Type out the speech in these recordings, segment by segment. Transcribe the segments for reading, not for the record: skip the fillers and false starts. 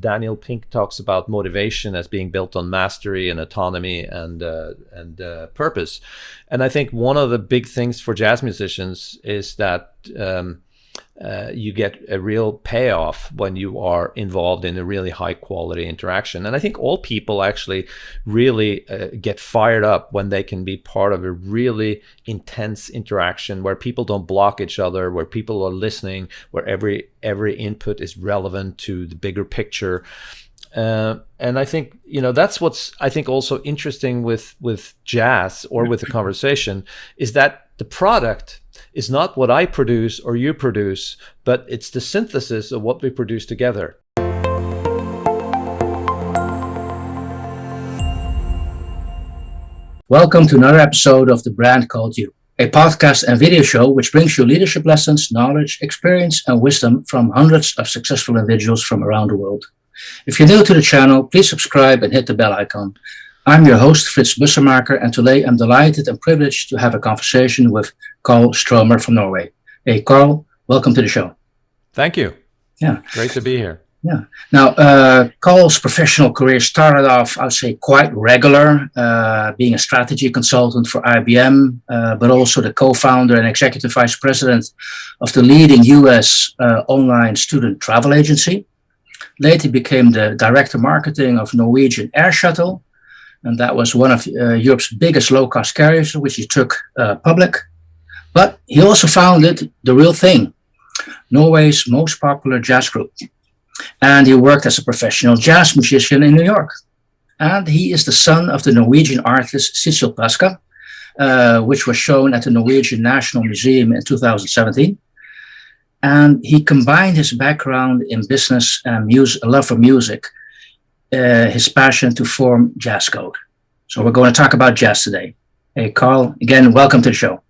Daniel Pink talks about motivation as being built on mastery and autonomy and purpose. And I think one of the big things for jazz musicians is that you get a real payoff when you are involved in a really high quality interaction. And I think all people actually really get fired up when they can be part of a really intense interaction where people don't block each other, where people are listening, where every input is relevant to the bigger picture. And I think, that's what's, I think, also interesting with jazz or with the conversation is that the product is not what I produce or you produce, but it's the synthesis of what we produce together. Welcome to another episode of The Brand Called You, a podcast and video show which brings you leadership lessons, knowledge, experience, and wisdom from hundreds of successful individuals from around the world. If you're new to the channel, please subscribe and hit the bell icon. I'm your host, Frits Bussemaker, and today I'm delighted and privileged to have a conversation with Carl Størmer from Norway. Hey, Carl, welcome to the show. Thank you. Yeah. Great to be here. Yeah. Now, Carl's professional career started off, I would say, quite regular, being a strategy consultant for IBM, but also the co-founder and executive vice president of the leading US online student travel agency. Later, he became the director marketing of Norwegian Air Shuttle, and that was one of Europe's biggest low-cost carriers, which he took public. But he also founded The Real Thing, Norway's most popular jazz group. And he worked as a professional jazz musician in New York. And he is the son of the Norwegian artist Sissel Paska, which was shown at the Norwegian National Museum in 2017. And he combined his background in business and a love for music, his passion to form Jazzcode. So we're going to talk about jazz today. Hey, Carl, again, welcome to the show.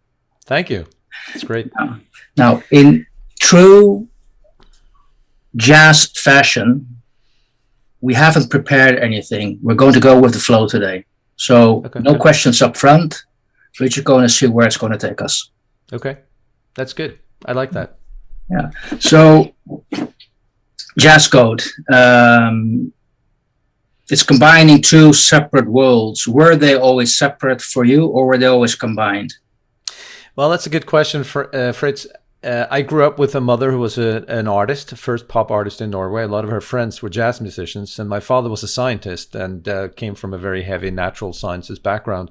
Thank you. It's great. Now, in true jazz fashion, we haven't prepared anything. We're going to go with the flow today. So no questions up front. We're just going to see where it's going to take us. Okay. That's good. I like that. Yeah. So Jazzcode, it's combining two separate worlds. Were they always separate for you, or were they always combined? Well, that's a good question, Frits. I grew up with a mother who was an artist, first pop artist in Norway. A lot of her friends were jazz musicians, and my father was a scientist and came from a very heavy natural sciences background.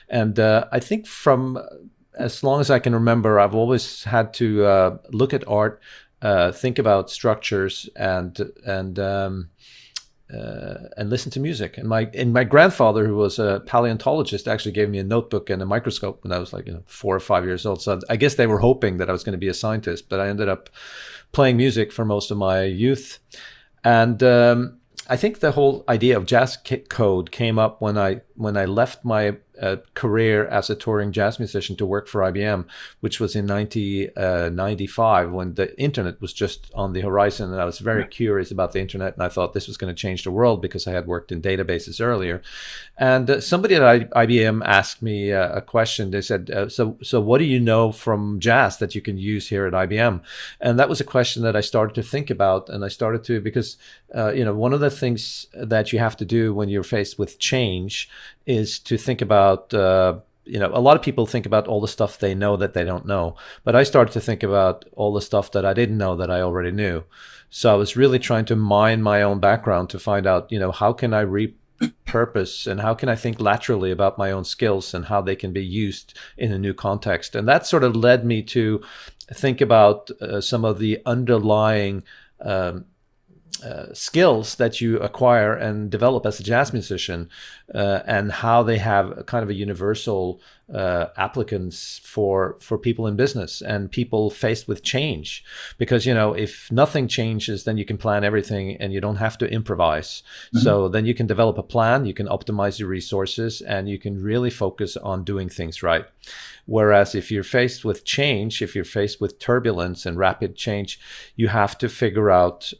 And I think from as long as I can remember, I've always had to look at art, think about structures, and listen to music. And my grandfather, who was a paleontologist, actually gave me a notebook and a microscope when I was 4 or 5 years old. So I guess they were hoping that I was going to be a scientist, but I ended up playing music for most of my youth. And I think the whole idea of Jazzcode came up when I left my career as a touring jazz musician to work for IBM, which was in 1995 when the internet was just on the horizon. And I was very curious about the internet, and I thought this was going to change the world because I had worked in databases earlier. And somebody at IBM asked me a question. They said, so what do you know from jazz that you can use here at IBM? And that was a question that I started to think about, and I started to, because one of the things that you have to do when you're faced with change is to think about, a lot of people think about all the stuff they know that they don't know. But I started to think about all the stuff that I didn't know that I already knew. So I was really trying to mine my own background to find out, how can I repurpose and how can I think laterally about my own skills and how they can be used in a new context. And that sort of led me to think about some of the underlying skills that you acquire and develop as a jazz musician, and how they have kind of a universal applicants for people in business and people faced with change. Because, if nothing changes, then you can plan everything and you don't have to improvise. Mm-hmm. So then you can develop a plan, you can optimize your resources, and you can really focus on doing things right. Whereas if you're faced with change, if you're faced with turbulence and rapid change, you have to figure out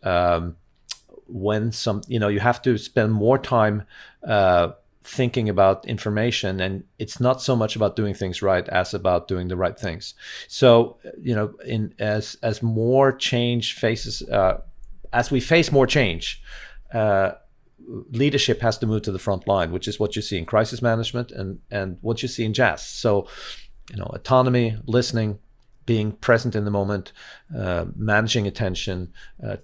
you have to spend more time thinking about information, and it's not so much about doing things right as about doing the right things. So, as more change faces, as we face more change, leadership has to move to the front line, which is what you see in crisis management and what you see in jazz. So, autonomy, listening, being present in the moment, managing attention,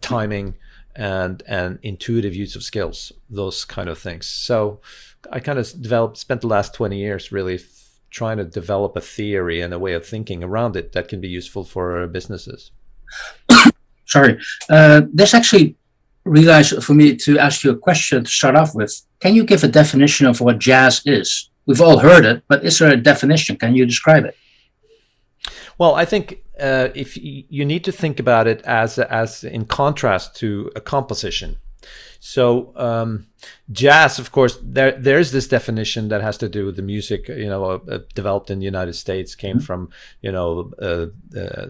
timing, and intuitive use of skills, those kind of things. So I kind of spent the last 20 years really trying to develop a theory and a way of thinking around it that can be useful for businesses. Sorry, this actually realized for me to ask you a question to start off with. Can you give a definition of what jazz is? We've all heard it, but is there a definition? Can you describe it? Well, I think if you need to think about it as in contrast to a composition. So jazz, of course, there's this definition that has to do with the music, developed in the United States, came from,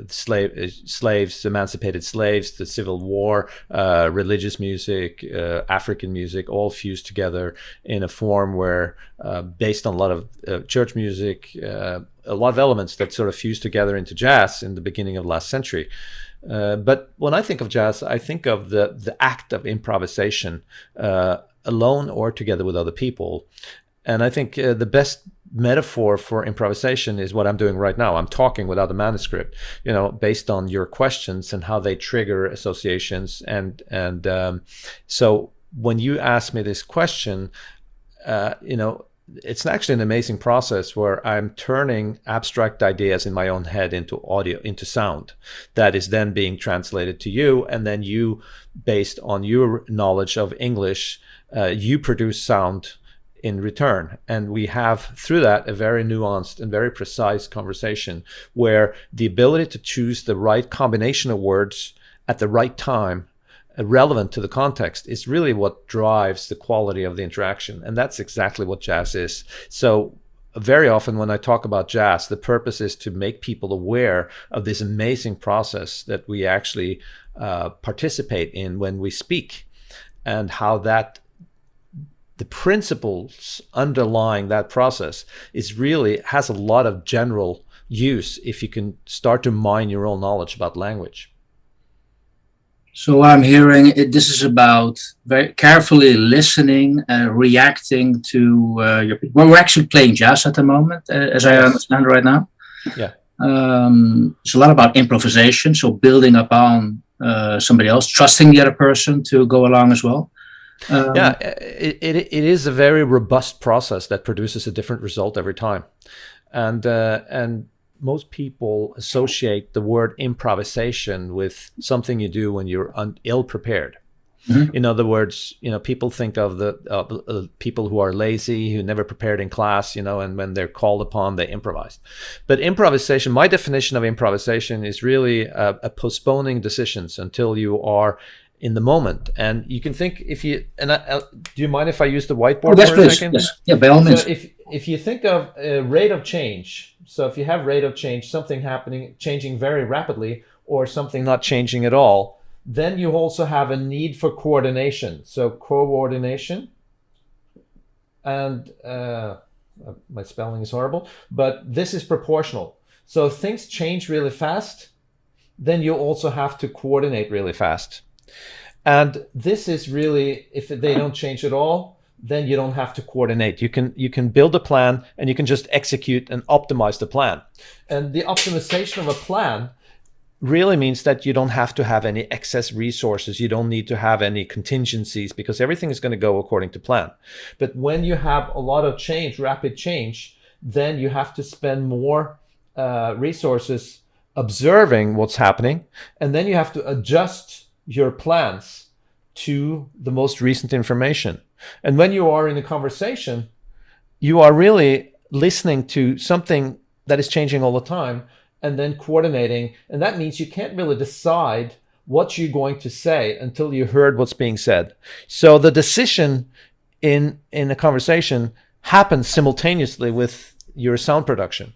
slaves, emancipated slaves, the Civil War, religious music, African music, all fused together in a form where, based on a lot of church music, a lot of elements that sort of fused together into jazz in the beginning of last century. But when I think of jazz, I think of the act of improvisation, alone or together with other people. And I think the best metaphor for improvisation is what I'm doing right now. I'm talking without a manuscript, based on your questions and how they trigger associations. And so when you ask me this question, it's actually an amazing process where I'm turning abstract ideas in my own head into audio, into sound that is then being translated to you. And then you, based on your knowledge of English, you produce sound in return. And we have, through that, a very nuanced and very precise conversation where the ability to choose the right combination of words at the right time, relevant to the context, is really what drives the quality of the interaction. And that's exactly what jazz is. So very often when I talk about jazz, the purpose is to make people aware of this amazing process that we actually participate in when we speak, and how that the principles underlying that process has a lot of general use if you can start to mine your own knowledge about language. So I'm hearing this is about very carefully listening and reacting to your people. Well, we're actually playing jazz at the moment, as I understand right now. Yeah. It's a lot about improvisation, so building upon somebody else, trusting the other person to go along as well. It is a very robust process that produces a different result every time, and most people associate the word improvisation with something you do when you're ill-prepared. Mm-hmm. In other words, people think of the people who are lazy, who never prepared in class, and when they're called upon, they improvise. But improvisation, my definition of improvisation is really a postponing decisions until you are in the moment. And you can think, do you mind if I use the whiteboard for a second? Yes. Yeah, by all means. So if you think of a rate of change, so if you have rate of change, something happening, changing very rapidly, or something not changing at all, then you also have a need for coordination. So coordination, and my spelling is horrible, but this is proportional. So if things change really fast, then you also have to coordinate really fast. And this is really, if they don't change at all, then you don't have to coordinate. You can build a plan and you can just execute and optimize the plan. And the optimization of a plan really means that you don't have to have any excess resources. You don't need to have any contingencies, because everything is going to go according to plan. But when you have a lot of change, rapid change, then you have to spend more resources observing what's happening. And then you have to adjust your plans to the most recent information. And when you are in a conversation, you are really listening to something that is changing all the time and then coordinating. And that means you can't really decide what you're going to say until you heard what's being said. So the decision in a conversation happens simultaneously with your sound production.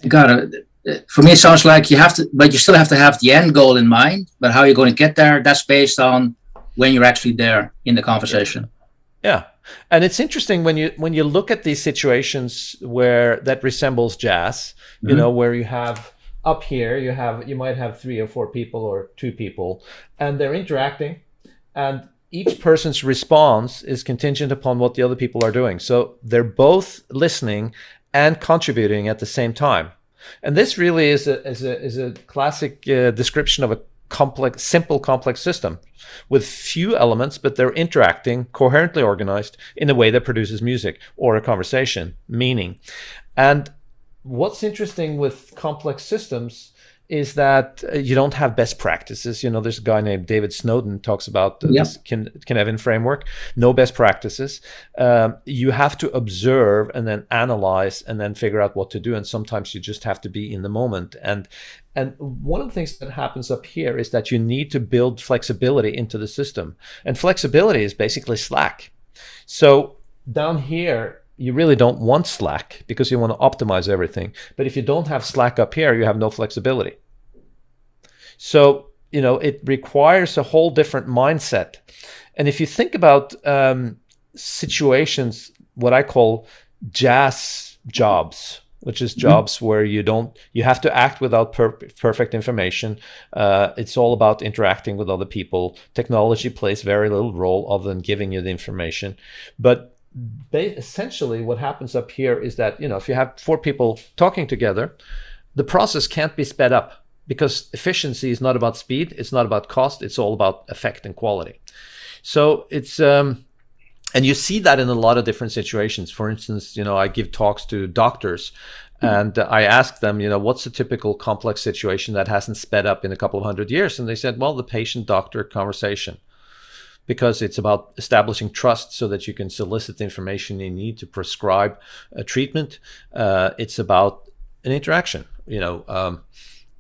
Got it. For me, it sounds like you have to, but you still have to have the end goal in mind. But how you're going to get there, that's based on when you're actually there in the conversation. Yeah, and it's interesting when you look at these situations where that resembles jazz. Mm-hmm. Where you have up here, you might have 3 or 4 people or 2 people, and they're interacting, and each person's response is contingent upon what the other people are doing. So they're both listening and contributing at the same time. And this really is a classic description of a simple complex system with few elements, but they're interacting, coherently organized in a way that produces music or a conversation, meaning. And what's interesting with complex systems is that you don't have best practices. You know, there's a guy named David Snowden talks about this Kinevin framework. No best practices. You have to observe and then analyze and then figure out what to do. And sometimes you just have to be in the moment. And one of the things that happens up here is that you need to build flexibility into the system. And flexibility is basically slack. So down here, you really don't want slack because you want to optimize everything. But if you don't have slack up here, you have no flexibility. So, you know, it requires a whole different mindset. And if you think about situations, what I call jazz jobs, which is jobs where you have to act without perfect information. It's all about interacting with other people. Technology plays very little role other than giving you the information. But essentially what happens up here is that, you know, if you have 4 people talking together, the process can't be sped up because efficiency is not about speed, it's not about cost, it's all about effect and quality. So it's and you see that in a lot of different situations. For instance, you know, I give talks to doctors and I ask them, you know, what's a typical complex situation that hasn't sped up in a couple of 100 years? And they said, well, the patient-doctor conversation. Because it's about establishing trust so that you can solicit the information you need to prescribe a treatment. It's about an interaction. You know,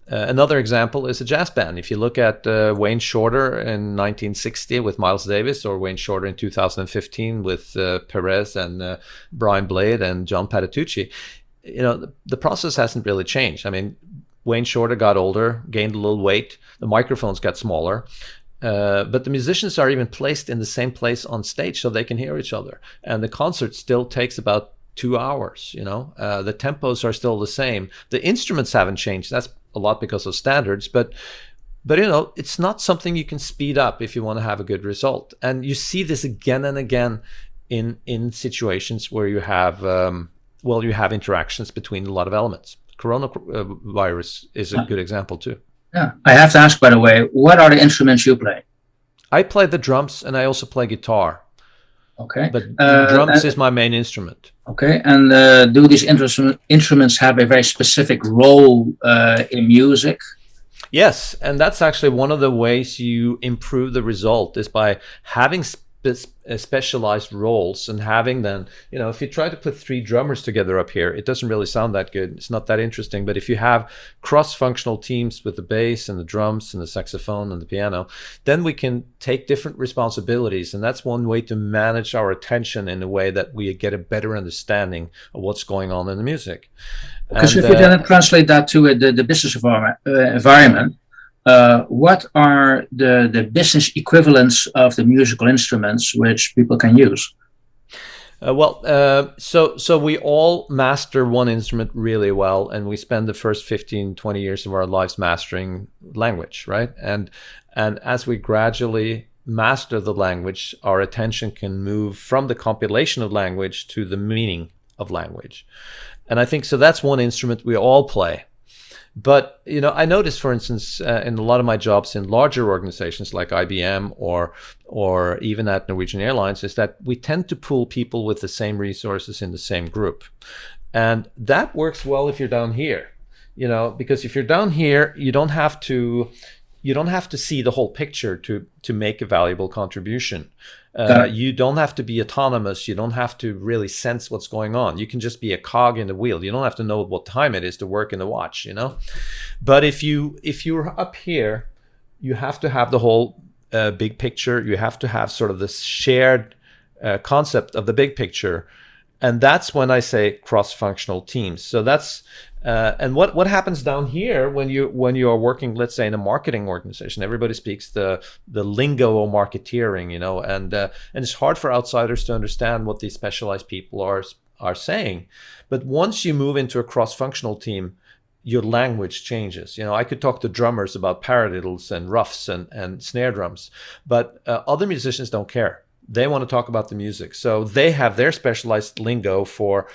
another example is a jazz band. If you look at Wayne Shorter in 1960 with Miles Davis, or Wayne Shorter in 2015 with Perez and Brian Blade and John Patitucci, you know, the process hasn't really changed. I mean, Wayne Shorter got older, gained a little weight, the microphones got smaller. But the musicians are even placed in the same place on stage so they can hear each other. And the concert still takes about 2 hours, you know. The tempos are still the same. The instruments haven't changed. That's a lot because of standards. But you know, it's not something you can speed up if you want to have a good result. And you see this again and again in situations where you have, you have interactions between a lot of elements. Coronavirus is a good example too. Yeah, I have to ask, by the way, what are the instruments you play? I play the drums and I also play guitar. Okay. But drums is my main instrument. Okay. And do these instruments have a very specific role in music? Yes. And that's actually one of the ways you improve the result is by having specialized roles and having then, you know, if you try to put 3 drummers together up here, it doesn't really sound that good. It's not that interesting. But if you have cross-functional teams with the bass and the drums and the saxophone and the piano, then we can take different responsibilities. And that's one way to manage our attention in a way that we get a better understanding of what's going on in the music. Because if you then translate that to the business environment, what are the business equivalents of the musical instruments which people can use? So we all master one instrument really well, and we spend the first 15, 20 years of our lives mastering language, right? And as we gradually master the language, our attention can move from the compilation of language to the meaning of language. And I think, so that's one instrument we all play. But, you know, I noticed, for instance, in a lot of my jobs in larger organizations like IBM or even at Norwegian Airlines, is that we tend to pool people with the same resources in the same group. And that works well if you're down here, you know, because if you're down here, you don't have to see the whole picture to make a valuable contribution. You don't have to be autonomous. You don't have to really sense what's going on. You can just be a cog in the wheel. You don't have to know what time it is to work in the watch, you know. But if you're up here, you have to have the whole big picture. You have to have sort of this shared concept of the big picture. And that's when I say cross-functional teams. So that's and what happens down here when you are working, let's say, in a marketing organization. Everybody speaks the lingo of marketeering, you know, and it's hard for outsiders to understand what these specialized people are saying. But once you move into a cross-functional team, your language changes. You know, I could talk to drummers about paradiddles and roughs and snare drums, but other musicians don't care. They want to talk about the music. So they have their specialized lingo for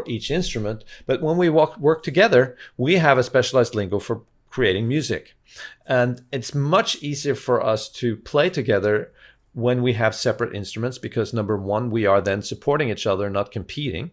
each instrument. But when we work together, we have a specialized lingo for creating music. And it's much easier for us to play together when we have separate instruments, because number one, we are then supporting each other, not competing.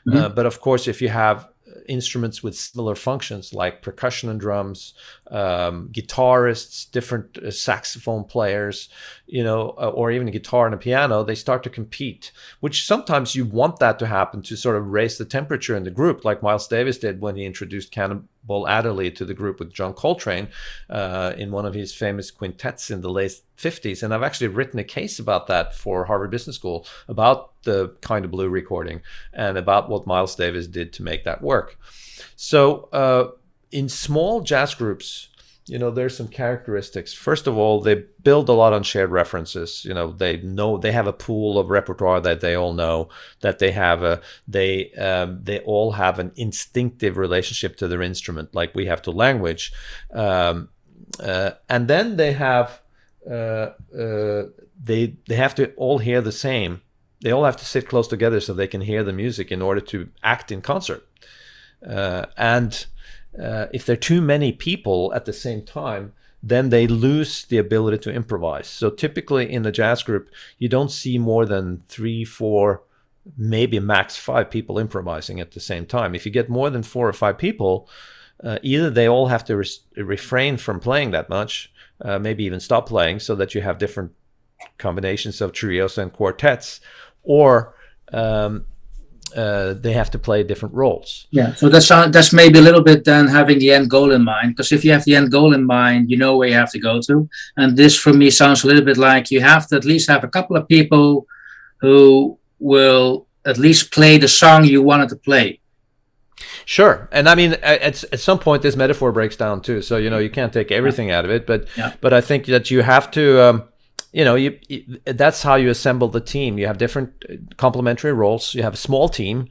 But of course, if you have instruments with similar functions like percussion and drums, guitarists, different saxophone players, you know, or even a guitar and a piano, they start to compete, which sometimes you want that to happen to sort of raise the temperature in the group, like Miles Davis did when he introduced Cannonball Adderley to the group with John Coltrane in one of his famous quintets in the late 50s. And I've actually written a case about that for Harvard Business School, about the Kind of Blue recording and about what Miles Davis did to make that work. So in small jazz groups, you know, there's some characteristics. First of all, they build a lot on shared references. You know, they have a pool of repertoire that they all know, that they all have an instinctive relationship to their instrument, like we have to language. And then they have they have to all hear the same. They all have to sit close together so they can hear the music in order to act in concert. And if there are too many people at the same time, then they lose the ability to improvise. So typically in the jazz group, you don't see more than 3, 4, maybe max 5 people improvising at the same time. If you get more than 4 or 5 people, either they all have to refrain from playing that much, maybe even stop playing, so that you have different combinations of trios and quartets, or they have to play different roles. Yeah, so that's maybe a little bit then having the end goal in mind, because if you have the end goal in mind, you know where you have to go to. And this for me sounds a little bit like you have to at least have a couple of people who will at least play the song you wanted to play. Sure. And I mean, at some point, this metaphor breaks down too. So, you know, you can't take everything out of it, but I think that you have to, you know, that's how you assemble the team. You have different complementary roles. You have a small team,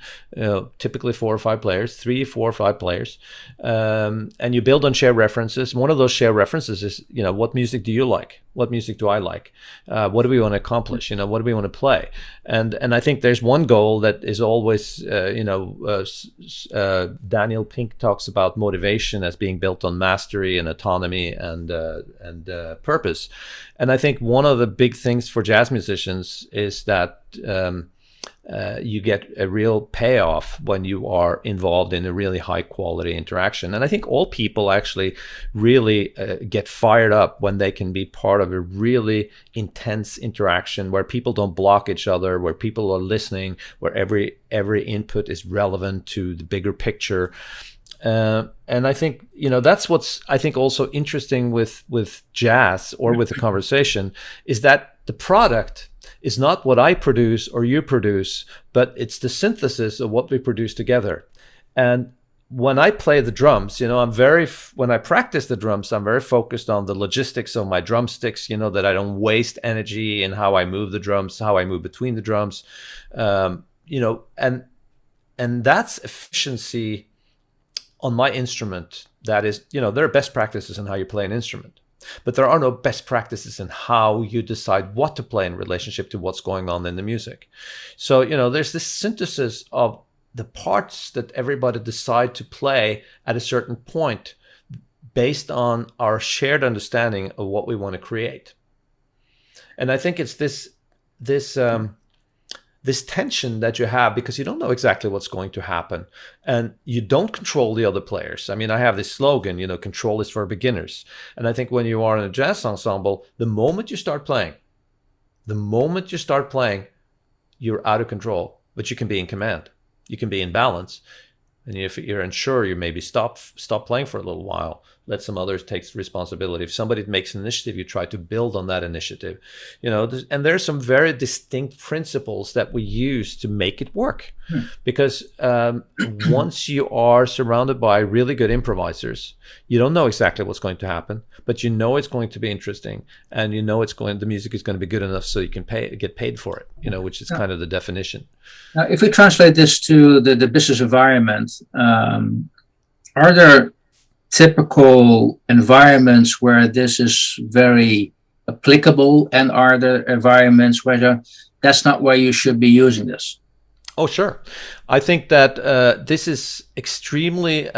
typically 4 or 5 players, 3, 4, 5 players, and you build on shared references. One of those shared references is, you know, what music do you like? What music do I like? What do we want to accomplish? You know, what do we want to play? And I think there's one goal that is always, you know, Daniel Pink talks about motivation as being built on mastery and autonomy and purpose. And I think one of the big things for jazz musicians is that you get a real payoff when you are involved in a really high quality interaction. And I think all people actually really get fired up when they can be part of a really intense interaction where people don't block each other, where people are listening, where every input is relevant to the bigger picture. And I think, you know, that's what's, I think, also interesting with jazz or with the conversation, is that the product is not what I produce or you produce, but it's the synthesis of what we produce together. And when I play the drums, you know, when I practice the drums, I'm very focused on the logistics of my drumsticks, you know, that I don't waste energy in how I move the drums, how I move between the drums, you know, and that's efficiency on my instrument. That is, you know, there are best practices in how you play an instrument, but there are no best practices in how you decide what to play in relationship to what's going on in the music. So, you know, there's this synthesis of the parts that everybody decide to play at a certain point based on our shared understanding of what we want to create. And I think it's this tension that you have, because you don't know exactly what's going to happen and you don't control the other players. I mean, I have this slogan, you know, control is for beginners. And I think when you are in a jazz ensemble, the moment you start playing, you're out of control, but you can be in command. You can be in balance. And if you're unsure, you maybe stop playing for a little while. Let some others take responsibility. If somebody makes an initiative, you try to build on that initiative. You know, and there's some very distinct principles that we use to make it work. Because once you are surrounded by really good improvisers, you don't know exactly what's going to happen, but you know it's going to be interesting, and you know the music is going to be good enough so you can get paid for it. You know, which is kind of the definition. Now, if we translate this to the business environment, Are there typical environments where this is very applicable, and are there environments where that's not where you should be using this? Oh, sure. I think that this is extremely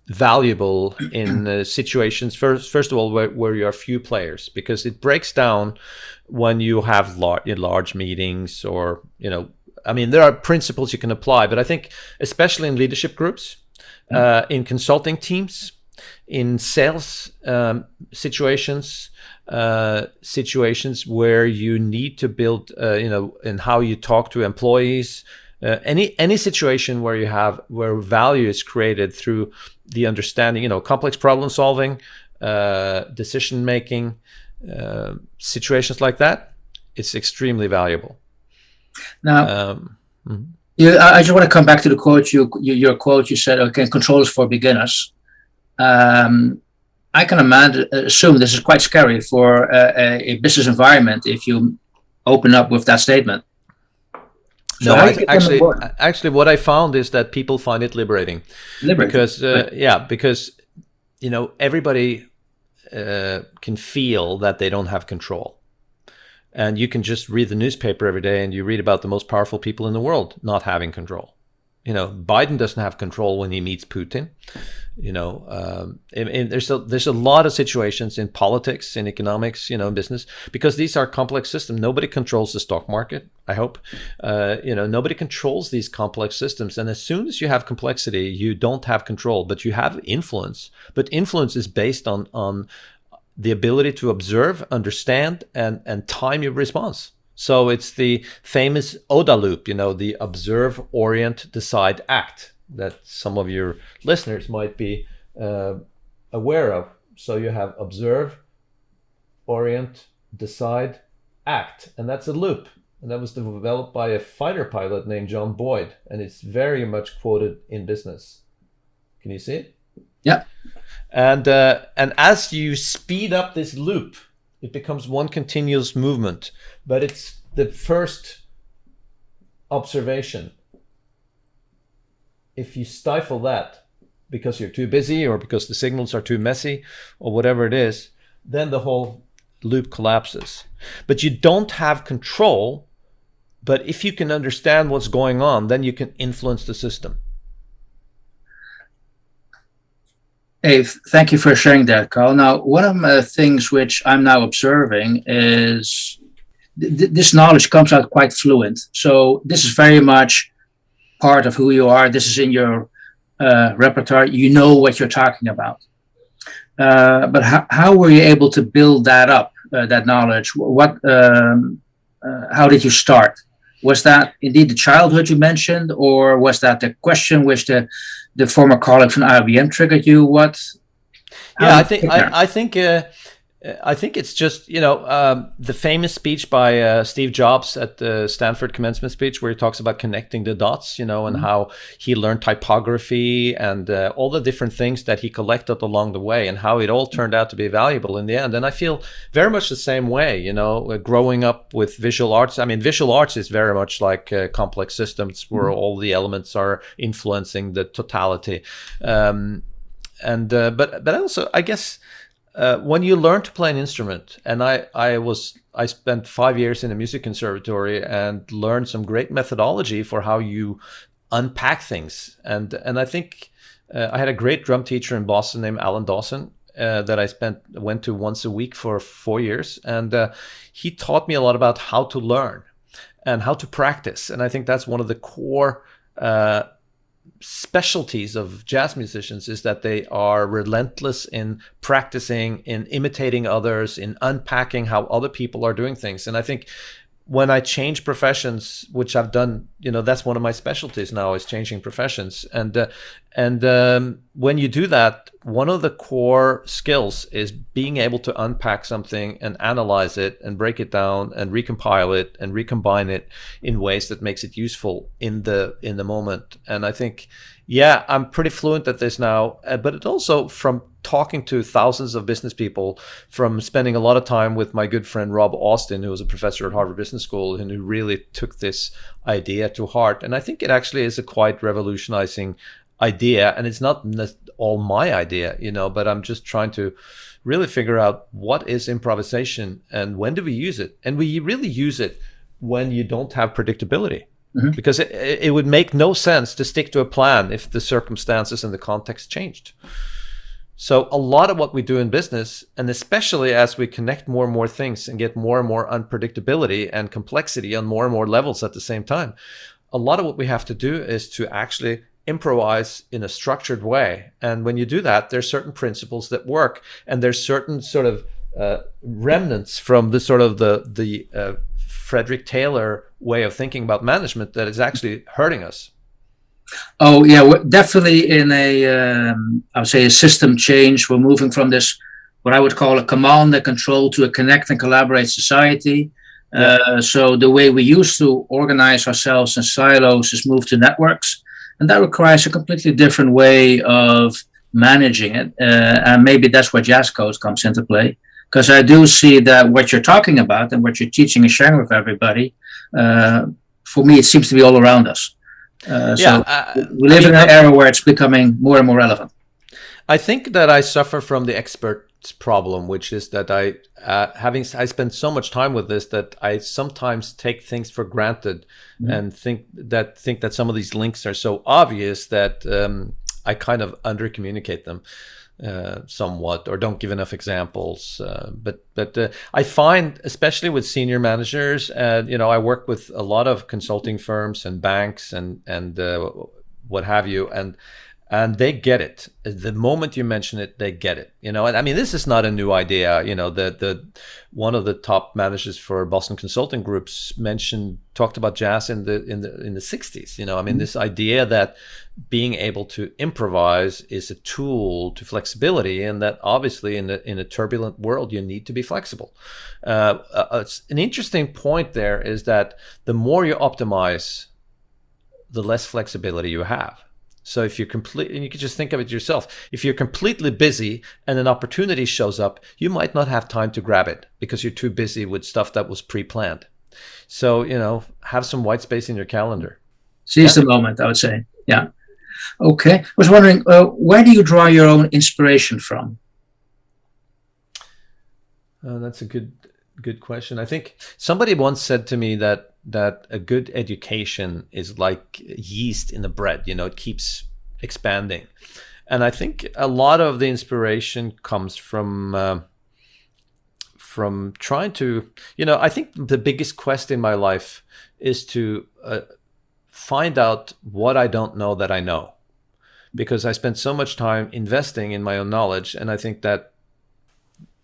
valuable in situations, first of all, where you are few players, because it breaks down when you have large meetings, or, I mean, there are principles you can apply, but I think especially in leadership groups, in consulting teams, in sales situations where you need to build, in how you talk to employees, any situation where value is created through the understanding, complex problem solving, decision making, situations like that, it's extremely valuable. Now, I just want to come back to the quote. Your quote. You said, "Okay, controls for beginners." I can assume this is quite scary for a business environment if you open up with that statement. So actually, what I found is that people find it liberating. Because because everybody can feel that they don't have control, and you can just read the newspaper every day and you read about the most powerful people in the world not having control. Biden doesn't have control when he meets Putin. And there's a lot of situations in politics, in economics, in business, because these are complex systems. Nobody controls the stock market, I hope. Nobody controls these complex systems. And as soon as you have complexity, you don't have control, but you have influence. But influence is based on the ability to observe, understand, and time your response. So it's the famous ODA loop, the observe, orient, decide, act, that some of your listeners might be aware of. So you have observe, orient, decide, act, and that's a loop. And that was developed by a fighter pilot named John Boyd, and it's very much quoted in business. Can you see it? Yeah. And as you speed up this loop, it becomes one continuous movement. But it's the first observation. If you stifle that because you're too busy, or because the signals are too messy, or whatever it is, then the whole loop collapses. But you don't have control. But if you can understand what's going on, then you can influence the system. Hey, thank you for sharing that, Carl. Now, one of the things which I'm now observing is this knowledge comes out quite fluent. So this is very much part of who you are. This is in your repertoire. You know what you're talking about. But how were you able to build that up, that knowledge? How did you start? Was that indeed the childhood you mentioned, or was that the question which the former colleague from IBM triggered you? I think it's just, the famous speech by Steve Jobs at the Stanford commencement speech, where he talks about connecting the dots, and how he learned typography and all the different things that he collected along the way, and how it all turned out to be valuable in the end. And I feel very much the same way, growing up with visual arts. I mean, visual arts is very much like complex systems where all the elements are influencing the totality. But also, I guess, when you learn to play an instrument, and I spent 5 years in a music conservatory and learned some great methodology for how you unpack things. And I think I had a great drum teacher in Boston named Alan Dawson that I went to once a week for 4 years, and he taught me a lot about how to learn and how to practice. And I think that's one of the core specialties of jazz musicians, is that they are relentless in practicing, in imitating others, in unpacking how other people are doing things. And I think when I change professions, which I've done, that's one of my specialties now, is changing professions. And when you do that, one of the core skills is being able to unpack something and analyze it and break it down and recompile it and recombine it in ways that makes it useful in the moment. And I think, I'm pretty fluent at this now, but it also, from talking to thousands of business people, from spending a lot of time with my good friend Rob Austin, who was a professor at Harvard Business School and who really took this idea to heart. And I think it actually is a quite revolutionizing idea, and it's not all my idea, but I'm just trying to really figure out what is improvisation and when do we use it. And we really use it when you don't have predictability. Because it would make no sense to stick to a plan if the circumstances and the context changed. So a lot of what we do in business, and especially as we connect more and more things and get more and more unpredictability and complexity on more and more levels at the same time, a lot of what we have to do is to actually improvise in a structured way. And when you do that, there's certain principles that work, and there's certain sort of remnants from the sort of the Frederick Taylor way of thinking about management that is actually hurting us. Oh yeah, we're definitely in I would say a system change. We're moving from this, what I would call a command and control, to a connect and collaborate society. So the way we used to organize ourselves in silos is moved to networks, and that requires a completely different way of managing it. And maybe that's where Jazzcode comes into play. Because I do see that what you're talking about and what you're teaching and sharing with everybody, for me, it seems to be all around us. We live in an era where it's becoming more and more relevant. I think that I suffer from the expert's problem, which is that I spend so much time with this that I sometimes take things for granted and think that some of these links are so obvious that I kind of under communicate them somewhat, or don't give enough examples. But I find, especially with senior managers, I work with a lot of consulting firms and banks and what have you, and they get it. The moment you mention it, they get it. And I mean, this is not a new idea. The one of the top managers for Boston Consulting Groups talked about jazz in the 60s. I mean, this idea that being able to improvise is a tool to flexibility, and that obviously in a turbulent world you need to be flexible. It's an interesting point there is that the more you optimize, the less flexibility you have. So if you're and you can just think of it yourself, if you're completely busy and an opportunity shows up, you might not have time to grab it because you're too busy with stuff that was pre-planned. So, have some white space in your calendar. Seize the moment, I would say. Yeah. Okay. I was wondering, where do you draw your own inspiration from? That's a good question. I think somebody once said to me that a good education is like yeast in the bread. It keeps expanding. And I think a lot of the inspiration comes from trying to, I think the biggest quest in my life is to find out what I don't know that I know, because I spent so much time investing in my own knowledge. And I think that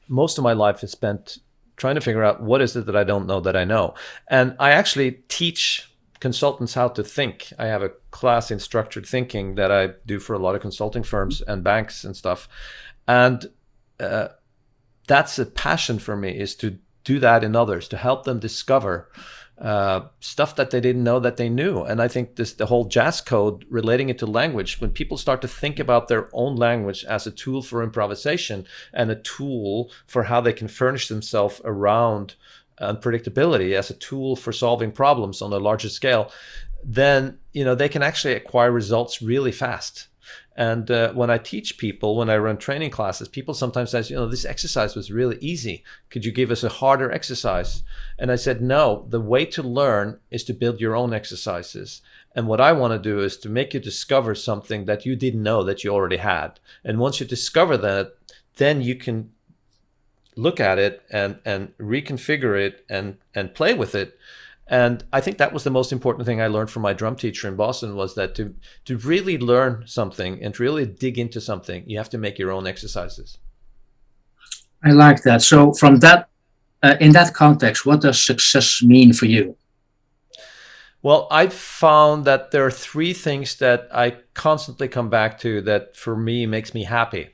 most of my life is spent trying to figure out what is it that I don't know that I know. And I actually teach consultants how to think. I have a class in structured thinking that I do for a lot of consulting firms and banks and stuff. And that's a passion for me, is to do that in others, to help them discover stuff that they didn't know that they knew. And I think the whole Jazzcode, relating it to language, when people start to think about their own language as a tool for improvisation and a tool for how they can furnish themselves around unpredictability, as a tool for solving problems on a larger scale, then they can actually acquire results really fast. And when I teach people, when I run training classes, people sometimes say, this exercise was really easy. Could you give us a harder exercise? And I said, no, the way to learn is to build your own exercises. And what I want to do is to make you discover something that you didn't know that you already had. And once you discover that, then you can look at it and reconfigure it and play with it. And I think that was the most important thing I learned from my drum teacher in Boston, was that to really learn something and to really dig into something, you have to make your own exercises. I like that. So from that, in that context, what does success mean for you? Well, I've found that there are three things that I constantly come back to that for me makes me happy.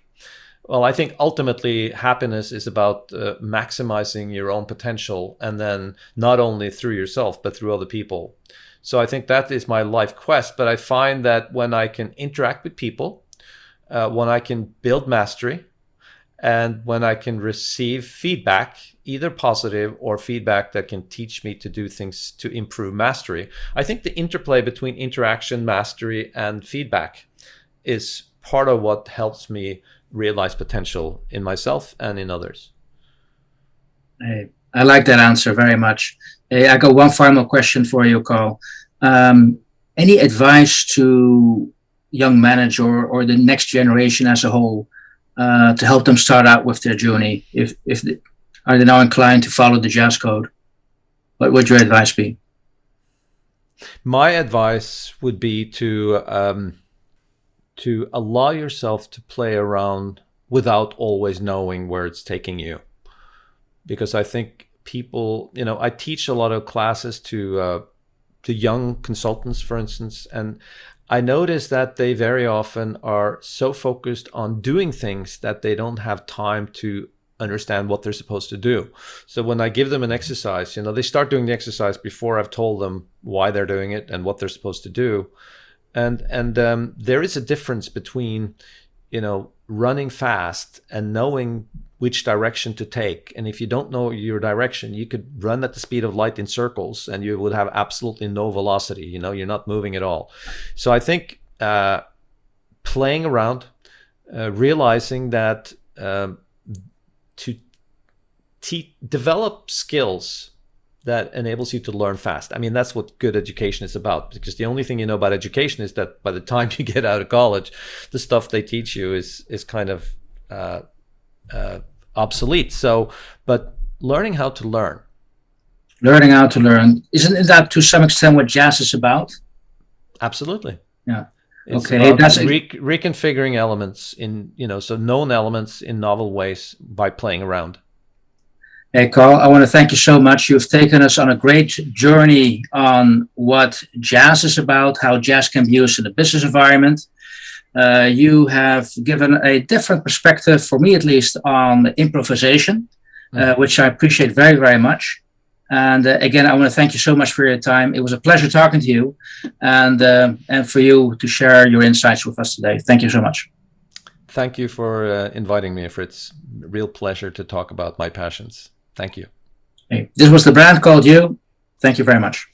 Well, I think ultimately happiness is about maximizing your own potential, and then not only through yourself, but through other people. So I think that is my life quest. But I find that when I can interact with people, when I can build mastery, and when I can receive feedback, either positive or feedback that can teach me to do things to improve mastery, I think the interplay between interaction, mastery, and feedback is part of what helps me realize potential in myself and in others. I like that answer very much. I got one final question for you, Carl. Any advice to young managers or the next generation as a whole to help them start out with their journey? Are they now inclined to follow the Jazzcode? What would your advice be? My advice would be to allow yourself to play around without always knowing where it's taking you. Because I think people, I teach a lot of classes to young consultants, for instance, and I notice that they very often are so focused on doing things that they don't have time to understand what they're supposed to do. So when I give them an exercise, they start doing the exercise before I've told them why they're doing it and what they're supposed to do. And there is a difference between, running fast and knowing which direction to take. And if you don't know your direction, you could run at the speed of light in circles and you would have absolutely no velocity. You're not moving at all. So I think playing around, realizing that to develop skills that enables you to learn fast. I mean, that's what good education is about, because the only thing you know about education is that by the time you get out of college, the stuff they teach you is kind of obsolete. So, but learning how to learn. Learning how to learn. Isn't that to some extent what jazz is about? Absolutely. Yeah. It's okay. That's reconfiguring elements in, so known elements in novel ways by playing around. Hey, Carl, I want to thank you so much. You've taken us on a great journey on what jazz is about, how jazz can be used in the business environment. You have given a different perspective, for me at least, on improvisation, which I appreciate very, very much. And again, I want to thank you so much for your time. It was a pleasure talking to you and for you to share your insights with us today. Thank you so much. Thank you for inviting me, Fritz. Real pleasure to talk about my passions. Thank you. Hey, this was The Brand Called You. Thank you very much.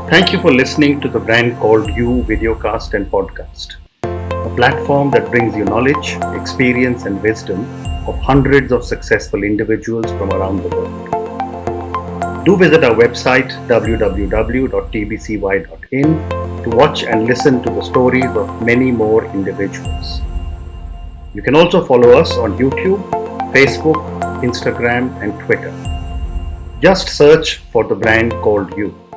Thank you for listening to The Brand Called You videocast and podcast, a platform that brings you knowledge, experience, and wisdom of hundreds of successful individuals from around the world. Do visit our website www.tbcy.in to watch and listen to the stories of many more individuals. You can also follow us on YouTube, Facebook, Instagram, and Twitter. Just search for The Brand Called You.